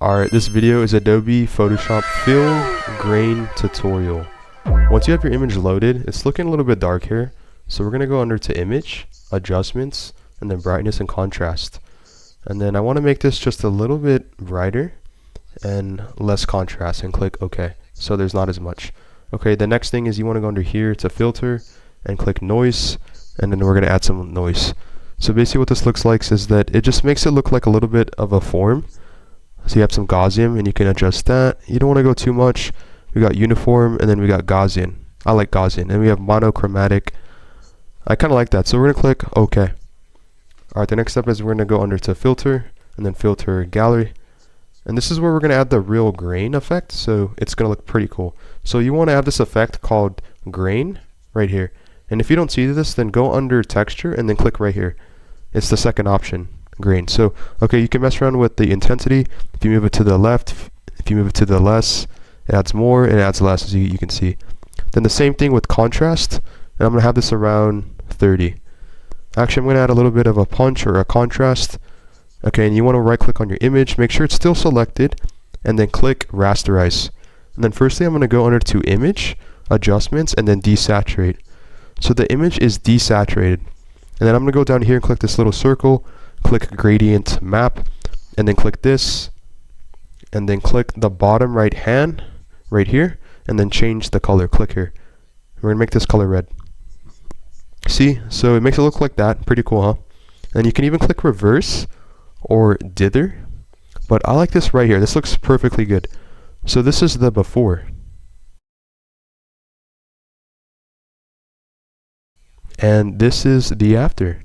Alright, this video is Adobe Photoshop filmgrain tutorial. Once you have your image loaded, it's looking a little bit dark here. So we're going to go under to Image, Adjustments, and then Brightness and Contrast. And then I want to make this just a little bit brighter and less contrast and click OK. So there's not as much. Okay, the next thing is you want to go under here to Filter and click Noise, and then we're going to add some noise. So basically what this looks like is that it just makes it look like a little bit of a form. So you have some Gaussian and you can adjust that. You don't want to go too much. We got uniform and then we got Gaussian. I like Gaussian. And we have monochromatic. I kind of like that. So we're going to click OK. Alright, the next step is we're going to go under to Filter and then Filter Gallery. And this is where we're going to add the real grain effect. So it's going to look pretty cool. So you want to have this effect called grain right here. And if you don't see this, then go under Texture and then click right here. It's the second option. Grain. So okay, you can mess around with the intensity. If you move it to the left, if you move it to the less, it adds more, it adds less, as you can see. Then the same thing with contrast, and I'm going to have this around 30. Actually, I'm going to add a little bit of a punch or a contrast. Okay, and you want to right click on your image, make sure it's still selected, and then click rasterize. And then firstly I'm going to go under to Image, Adjustments, and then Desaturate. So the image is desaturated. And then I'm going to go down here and click this little circle, click Gradient Map, and then click this, and then click the bottom right hand right here, and then change the color. Click here. We're going to make this color red. See? So it makes it look like that. Pretty cool, huh? And you can even click Reverse or Dither, but I like this right here. This looks perfectly good. So this is the before. And this is the after.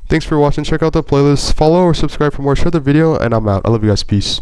Thanks for watching. Check out the playlist, follow or subscribe for more. Share the video, and I'm out. I love you guys. Peace.